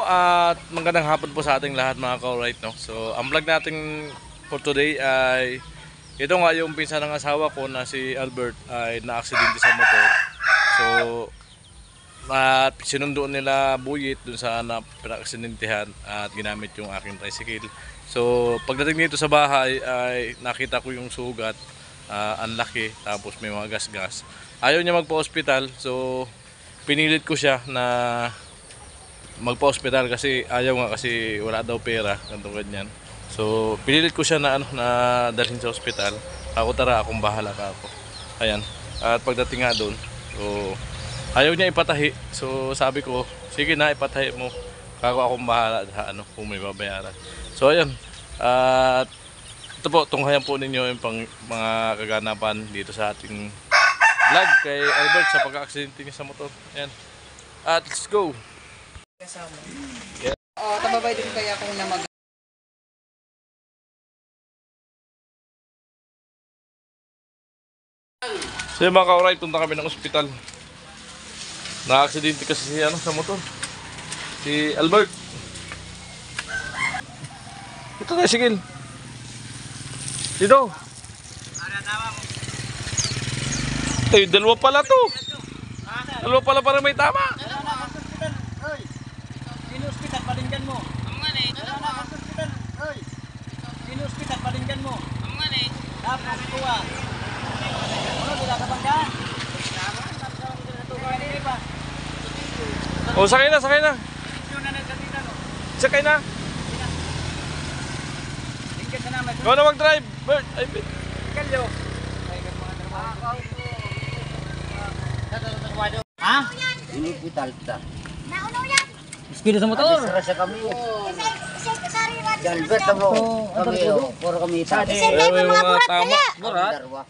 At magandang hapon po sa ating lahat mga ka-alright, no? So ang vlog natin for today ay ito nga yung pinsan ng asawa ko na si Albert ay na-aksidente sa motor. So at sinundo nila Buyit dun sa pinaka-aksidentihan at ginamit yung aking tricycle. So pagdating dito sa bahay ay nakita ko yung sugat, ang laki, tapos may mga gas-gas. Ayaw niya magpa-hospital, so pinilit ko siya na magpa-hospital kasi ayaw nga, kasi wala daw pera, ganito ganyan. So pinilit ko siya na na dalhin sa hospital. Ako, tara, akong bahala ka ako. Ayan. At pagdating nga doon, so ayaw niya ipatahi. So sabi ko, sige na, ipatahi mo. Akong bahala sa kung may babayaran. So ayan. At ito po, tunghayan po ninyo yung mga kaganapan dito sa ating vlog kay Albert sa pagka-aksidente niya sa motor. Ayan. At let's go. Kasama. Yeah. Oh, tababay din kaya kung na mag. So mga ka-alright, punta kami ng ospital. Na-aksidente kasi si sa motor. Si Albert. Ito na, sigil. Dito. Eh, dalawa pala to. Dalawa pala para may tama. Hospital palinggan mo. Amngane. Hospital. Hoy. Sino hospital palinggan mo? Amngane. Tapos kuha. Ano dila ka bangga? Oh, sakay na, sakay na. Sakay na. Ikaw na mag-drive, Bert. Ay, Bert. Kalyo. Ha? Ini hospital kita. Speed sa motor. Serasa kami. Dan betamo kami puro kami isa. May mga tama.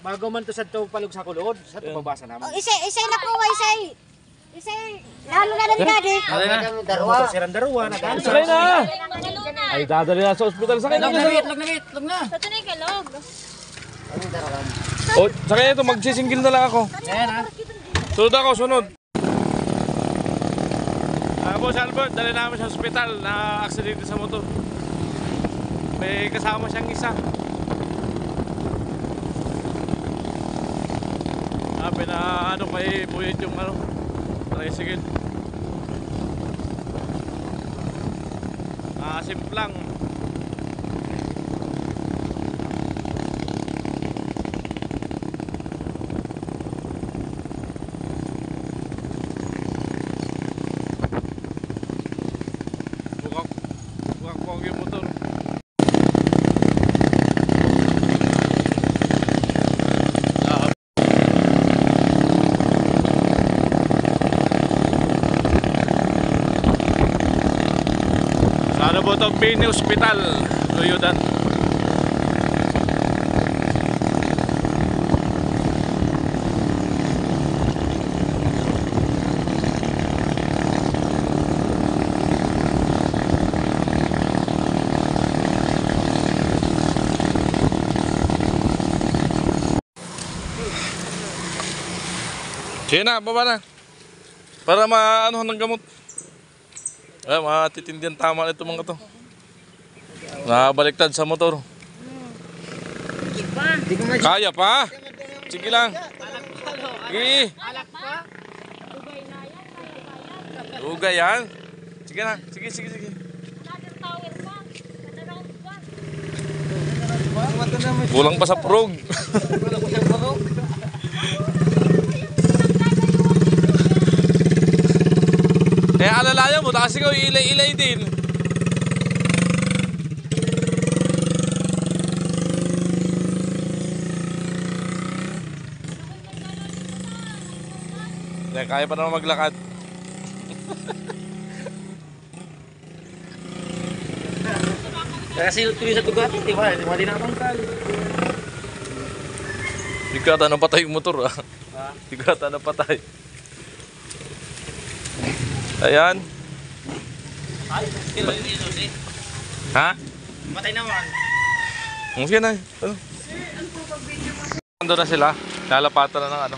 Bago man to sa to palug sa kulod, sa to babasa naman. Isay na kuha, isay lalo na lang gadi. Kami darwa. Siran darwa na kan. Sakay na. Ay, dadali na sa ospital. Sakay na. Log na. Sa tunay ka log. Kami darwa. Oh, sakay na ito. Magsisinggil na lang ako. Ayan ha. Sunod ako, sunod. Boss Albert, dali namin sa ospital na aksidente sa motor. May kasama siyang isa. Sabi na kay Buyit yung tricycle. Simplang. Bukak yung motor. Sana po itong mini hospital, Luyudan. Sige na, baba na. Para maanohan ng gamot. Ay, matitindihan tama ito mga to. Nabaliktad sa motor. Kaya pa. Sige lang. Sige. Ugay yan. Sige na. Sige, sige, sige. Kulang pa sa prog. Kaya alalayan mo, kasi ikaw ilay-ilay din. Kaya pa naman maglakad. Kasi tuloy sa tugat, di ba? Di ba din naman kali. Di ka ata napatay yung motor, ah. Di ka ata napatay. Ayan. Ay, kailan dito si? Ha? Matay naman. Sige na. Nandun na sila. Nalapatan na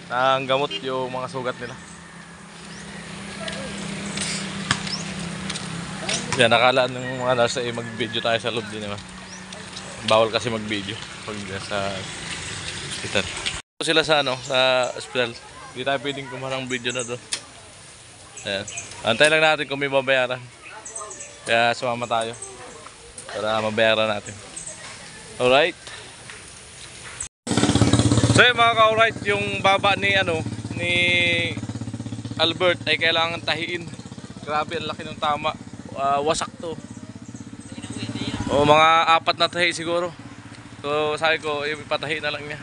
ng gamot yung mga sugat nila. Yan, nakala ng mga nurse ay mag-video tayo sa loob din naman. Bawal kasi mag-video pag sa hospital. Sila sa sa hospital. Hindi tayo pwedeng kumuha ng video na doon. Ayan. Antay lang natin kung may mabayaran. Kaya sumama tayo para mabayaran natin. Alright. So yun mga ka-alright, yung baba ni ni Albert ay kailangan tahiin. Grabe, ang laki ng tama. Wasak to. O mga 4 na tahi siguro. So sabi ko, ipatahi na lang niya.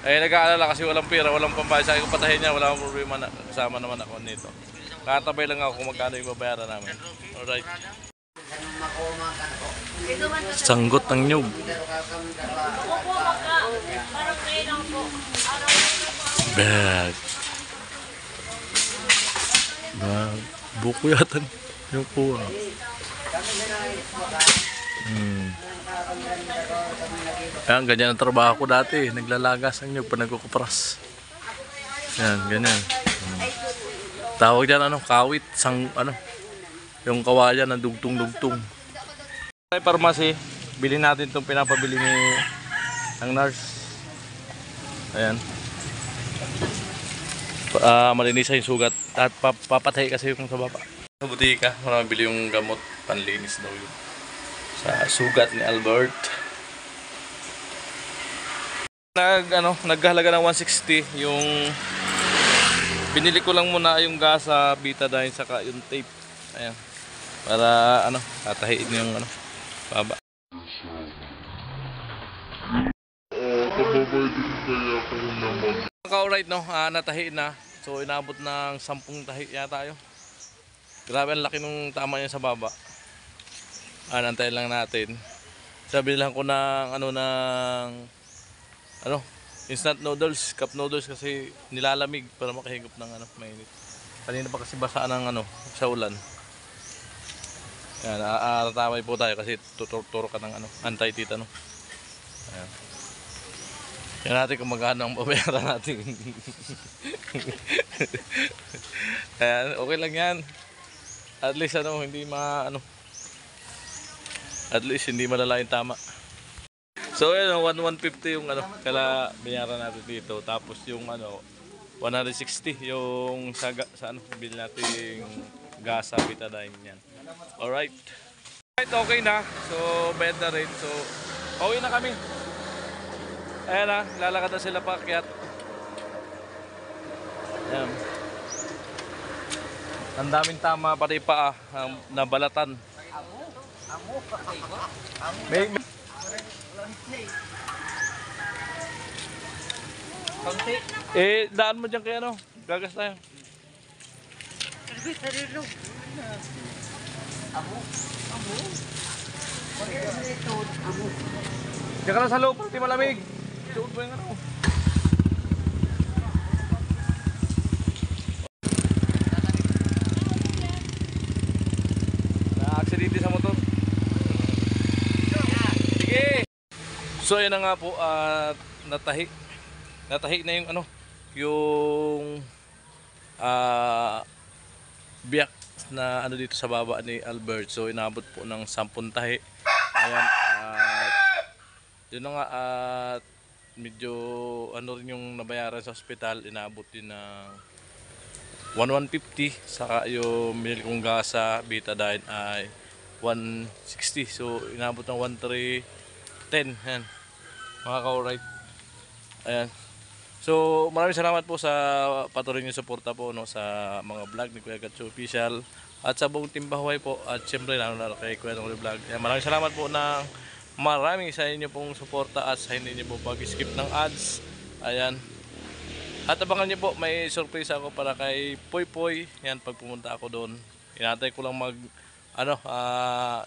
Ay nag-aalala kasi walang pera, walang pambayad. Sabi ko patahin niya, wala akong problema na. Kasama naman ako nito. Katabay lang ako kung magkano yung babayaran namin. Alright. Sanggot ng nyug. Bag. Bag. Buko yata yung kuha. Yan, ganyan ang trabaho ko dati. Naglalagas ang nyug pa nagkukupras. Yan, ganyan. Tawag dyan kawit, yung kawayan na dugtong-dugtong. Sa pharmacy, bilhin natin itong pinapabili ng nurse. Ayan. Malinis yung sugat at papatay kasi yung sa baba. Sa butika, marami yung gamot, panlinis daw yun. Sa sugat ni Albert. Naghalaga ng 160 yung binili ko lang muna yung gasa, betadine saka yung tape. Ayan. Para tatahiin yung baba. Alright natahiin na. So inabot ng 10 tahi yata tayo. Grabe ang laki nung tama niya sa baba. Antayin lang natin. Sabi lang ko ng instant noodles, cup noodles kasi nilalamig para makahigop ng mainit. Kanina pa kasi basaan ng sa ulan. Yan, aaratamay po tayo kasi tuturo ka ng anti-tetano. Ayan. Yan natin kung magkano ang babayaran natin. Ayan, okay lang yan. At least at least hindi malala yung tama. So yun, 150 yung kala binayaran natin dito. Tapos yung 160 yung sa bili natin yung gasa, betadine yan. Alright. Alright, okay na. So bayad na rin. So pauwi na kami. Ayan na, lalakad na sila paakyat. Ayan. Ang daming tama, pati paa, nabalatan. May daan mo dyan kaya gagas tayo. Diyan ka lang sa loob, di malamig. Suot mo yung na-aksidente sa motor. Sige. So yun na nga po at natahi na yung yung biyak na dito sa baba ni Albert. So inabot po ng 10 tahi. Ayan, yun na nga at medyo rin yung nabayaran sa ospital, inabot din ng 150, saka yung binili kong gasa, betadine ay 160. So inabot ng 1310. Ayan, mga ka-alright. Ayan. So maraming salamat po sa patuloy niyo suporta po sa mga vlog ni Kuya Gatcho Official at sa buong Team Bahuay po, at syempre lalo na kay Kuya Noli Vlog. Ayan, maraming salamat po ng maraming sa inyo pong suporta at sa hindi niyo po pag-skip ng ads. Ayan. At abangan niyo po, may surprise ako para kay Poy Poy. Yan, pag pumunta ako doon, inatay ko lang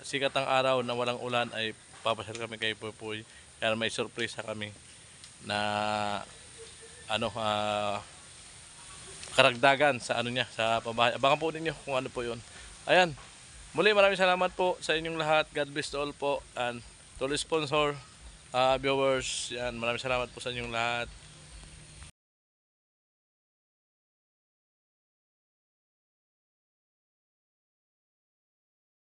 sikat ang araw na walang ulan ay papasyal kami kay Poy Poy. Yan, may surprise kami na karagdagan sa sa pabahay. Abangan po ninyo kung ano po 'yon. Ayan. Muli maraming salamat po sa inyong lahat. God bless to all po, and to all sponsor, viewers. Yan, maraming salamat po sa inyong lahat.